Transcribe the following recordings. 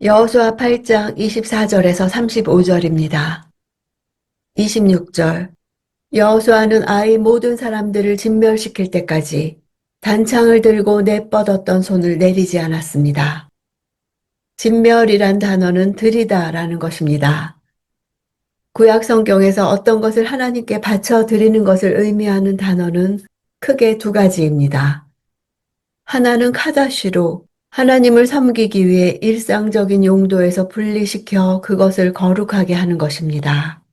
여호수아 8장 24절에서 35절입니다. 26절. 여호수아는 아이 모든 사람들을 진멸시킬 때까지 단창을 들고 내뻗었던 손을 내리지 않았습니다. 진멸이란 단어는 들이다라는 것입니다. 구약 성경에서 어떤 것을 하나님께 바쳐 드리는 것을 의미하는 단어는 크게 두 가지입니다. 하나는 카다시로 하나님을 섬기기 위해 일상적인 용도에서 분리시켜 그것을 거룩하게 하는 것입니다.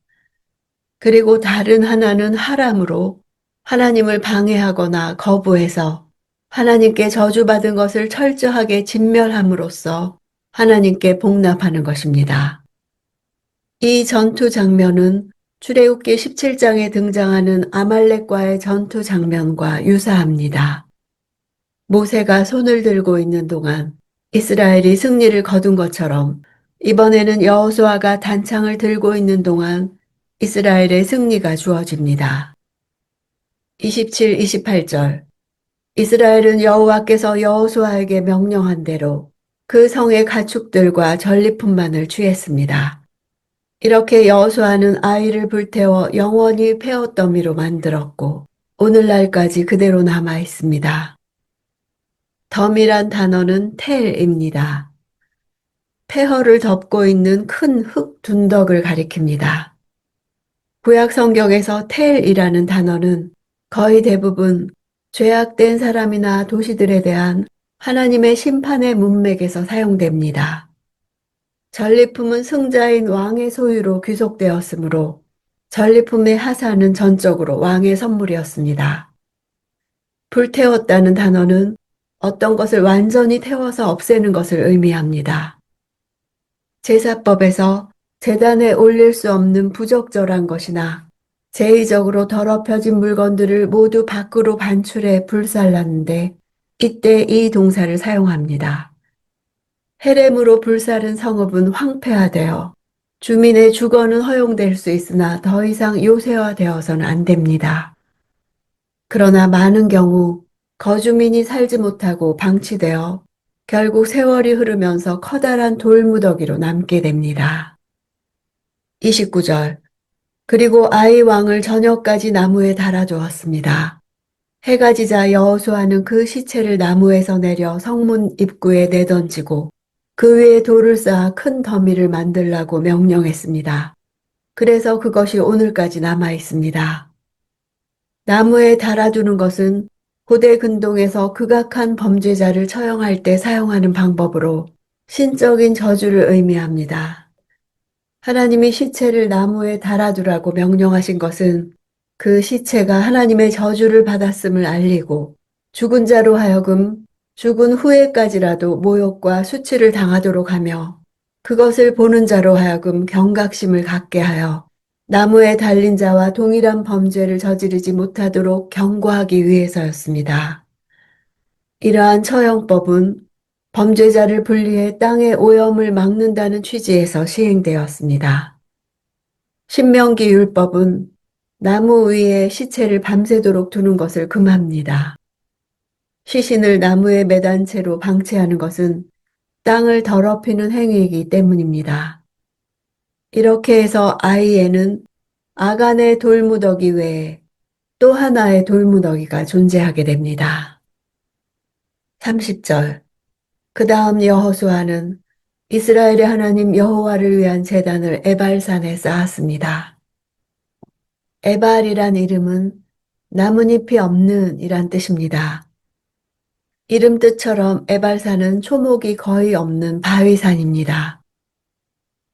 그리고 다른 하나는 하람으로 하나님을 방해하거나 거부해서 하나님께 저주받은 것을 철저하게 진멸함으로써 하나님께 복납하는 것입니다. 이 전투 장면은 출애굽기 17장에 등장하는 아말렉과의 전투 장면과 유사합니다. 모세가 손을 들고 있는 동안 이스라엘이 승리를 거둔 것처럼 이번에는 여호수아가 단창을 들고 있는 동안 이스라엘의 승리가 주어집니다. 27, 28절. 이스라엘은 여호와께서 여호수아에게 명령한 대로 그 성의 가축들과 전리품만을 취했습니다. 이렇게 여호수아는 아이를 불태워 영원히 폐허더미로 만들었고 오늘날까지 그대로 남아 있습니다. 덤이란 단어는 텔입니다. 폐허를 덮고 있는 큰 흙 둔덕을 가리킵니다. 구약 성경에서 텔이라는 단어는 거의 대부분 죄악된 사람이나 도시들에 대한 하나님의 심판의 문맥에서 사용됩니다. 전리품은 승자인 왕의 소유로 귀속되었으므로 전리품의 하사는 전적으로 왕의 선물이었습니다. 불태웠다는 단어는 어떤 것을 완전히 태워서 없애는 것을 의미합니다. 제사법에서 제단에 올릴 수 없는 부적절한 것이나 제의적으로 더럽혀진 물건들을 모두 밖으로 반출해 불살랐는데 이때 이 동사를 사용합니다. 헤렘으로 불살은 성읍은 황폐화되어 주민의 주거는 허용될 수 있으나 더 이상 요새화되어서는 안 됩니다. 그러나 많은 경우 거주민이 살지 못하고 방치되어 결국 세월이 흐르면서 커다란 돌무더기로 남게 됩니다. 29절. 그리고 아이 왕을 저녁까지 나무에 달아주었습니다. 해가 지자 여호수아는 그 시체를 나무에서 내려 성문 입구에 내던지고 그 위에 돌을 쌓아 큰 더미를 만들라고 명령했습니다. 그래서 그것이 오늘까지 남아 있습니다. 나무에 달아두는 것은 고대 근동에서 극악한 범죄자를 처형할 때 사용하는 방법으로 신적인 저주를 의미합니다. 하나님이 시체를 나무에 달아두라고 명령하신 것은 그 시체가 하나님의 저주를 받았음을 알리고 죽은 자로 하여금 죽은 후에까지라도 모욕과 수치를 당하도록 하며 그것을 보는 자로 하여금 경각심을 갖게 하여 나무에 달린 자와 동일한 범죄를 저지르지 못하도록 경고하기 위해서였습니다. 이러한 처형법은 범죄자를 분리해 땅의 오염을 막는다는 취지에서 시행되었습니다. 신명기 율법은 나무 위에 시체를 밤새도록 두는 것을 금합니다. 시신을 나무에 매단 채로 방치하는 것은 땅을 더럽히는 행위이기 때문입니다. 이렇게 해서 아이에는 아간의 돌무더기 외에 또 하나의 돌무더기가 존재하게 됩니다. 30절. 그 다음 여호수아는 이스라엘의 하나님 여호와를 위한 제단을 에발산에 쌓았습니다. 에발이란 이름은 나뭇잎이 없는 이란 뜻입니다. 이름 뜻처럼 에발산은 초목이 거의 없는 바위산입니다.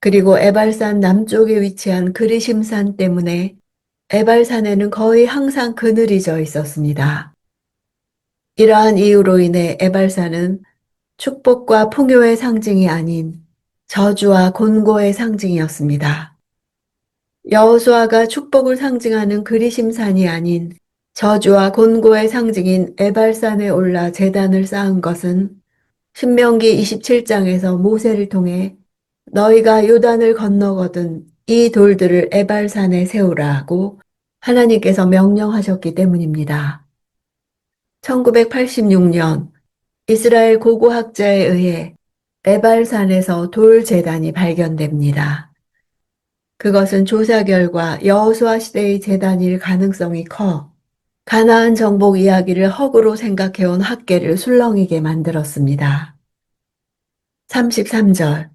그리고 에발산 남쪽에 위치한 그리심산 때문에 에발산에는 거의 항상 그늘이 져 있었습니다. 이러한 이유로 인해 에발산은 축복과 풍요의 상징이 아닌 저주와 곤고의 상징이었습니다. 여호수아가 축복을 상징하는 그리심산이 아닌 저주와 곤고의 상징인 에발산에 올라 제단을 쌓은 것은 신명기 27장에서 모세를 통해 너희가 요단을 건너거든 이 돌들을 에발산에 세우라고 하나님께서 명령하셨기 때문입니다. 1986년 이스라엘 고고학자에 의해 에발산에서 돌 제단이 발견됩니다. 그것은 조사 결과 여호수아 시대의 제단일 가능성이 커 가나안 정복 이야기를 허구로 생각해온 학계를 술렁이게 만들었습니다. 33절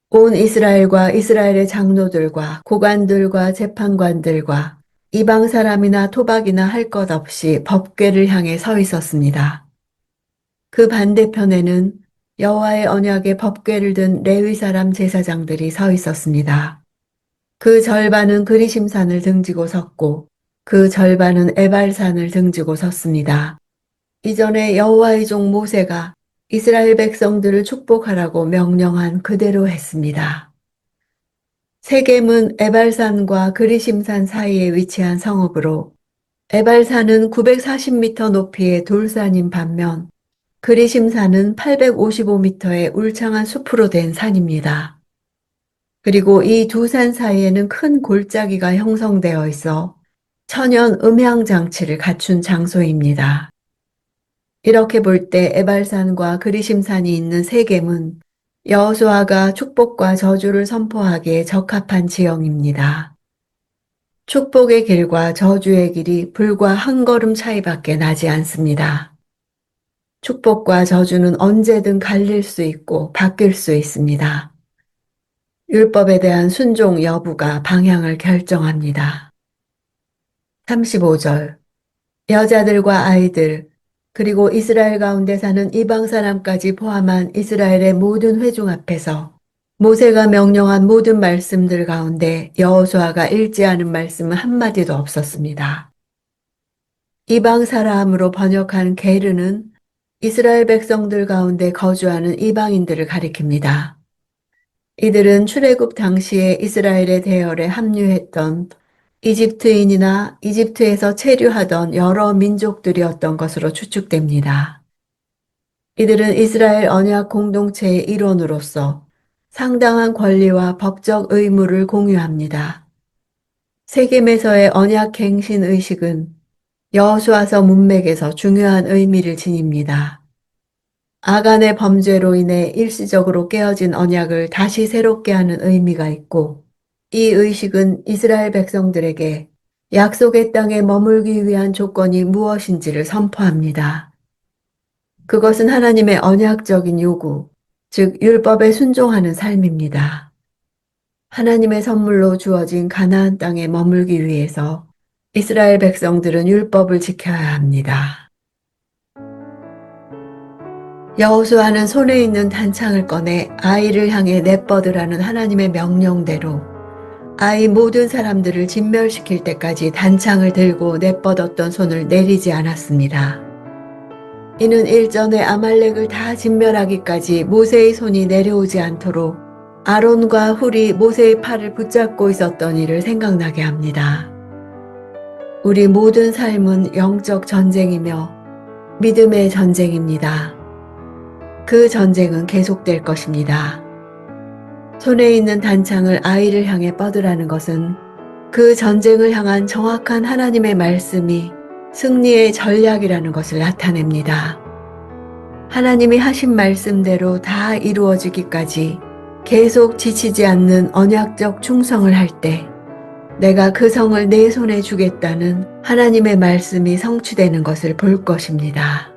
온 이스라엘과 이스라엘의 장로들과 고관들과 재판관들과 이방 사람이나 토박이나 할 것 없이 법궤를 향해 서 있었습니다. 그 반대편에는 여호와의 언약의 법궤를 든 레위 사람 제사장들이 서 있었습니다. 그 절반은 그리심산을 등지고 섰고 그 절반은 에발산을 등지고 섰습니다. 이전에 여호와의 종 모세가 이스라엘 백성들을 축복하라고 명령한 그대로 했습니다. 세겜은 에발산과 그리심산 사이에 위치한 성읍으로 에발산은 940m 높이의 돌산인 반면 그리심산은 855m의 울창한 숲으로 된 산입니다. 그리고 이 두 산 사이에는 큰 골짜기가 형성되어 있어 천연 음향 장치를 갖춘 장소입니다. 이렇게 볼 때 에발산과 그리심산이 있는 세겜은 여호수아가 축복과 저주를 선포하기에 적합한 지형입니다. 축복의 길과 저주의 길이 불과 한 걸음 차이밖에 나지 않습니다. 축복과 저주는 언제든 갈릴 수 있고 바뀔 수 있습니다. 율법에 대한 순종 여부가 방향을 결정합니다. 35절 여자들과 아이들 그리고 이스라엘 가운데 사는 이방 사람까지 포함한 이스라엘의 모든 회중 앞에서 모세가 명령한 모든 말씀들 가운데 여호수아가 읽지 않은 말씀은 한마디도 없었습니다. 이방 사람으로 번역한 게르는 이스라엘 백성들 가운데 거주하는 이방인들을 가리킵니다. 이들은 출애굽 당시에 이스라엘의 대열에 합류했던 이집트인이나 이집트에서 체류하던 여러 민족들이었던 것으로 추측됩니다. 이들은 이스라엘 언약 공동체의 일원으로서 상당한 권리와 법적 의무를 공유합니다. 세겜에서의 언약 갱신 의식은 여호수아서 문맥에서 중요한 의미를 지닙니다. 아간의 범죄로 인해 일시적으로 깨어진 언약을 다시 새롭게 하는 의미가 있고 이 의식은 이스라엘 백성들에게 약속의 땅에 머물기 위한 조건이 무엇인지를 선포합니다. 그것은 하나님의 언약적인 요구, 즉 율법에 순종하는 삶입니다. 하나님의 선물로 주어진 가나안 땅에 머물기 위해서 이스라엘 백성들은 율법을 지켜야 합니다. 여호수아는 손에 있는 단창을 꺼내 아이를 향해 내뻗으라는 하나님의 명령대로 아이 모든 사람들을 진멸시킬 때까지 단창을 들고 내뻗었던 손을 내리지 않았습니다. 이는 일전에 아말렉을 다 진멸하기까지 모세의 손이 내려오지 않도록 아론과 훌이 모세의 팔을 붙잡고 있었던 일을 생각나게 합니다. 우리 모든 삶은 영적 전쟁이며 믿음의 전쟁입니다. 그 전쟁은 계속될 것입니다. 손에 있는 단창을 아이를 향해 뻗으라는 것은 그 전쟁을 향한 정확한 하나님의 말씀이 승리의 전략이라는 것을 나타냅니다. 하나님이 하신 말씀대로 다 이루어지기까지 계속 지치지 않는 언약적 충성을 할 때 내가 그 성을 내 손에 주겠다는 하나님의 말씀이 성취되는 것을 볼 것입니다.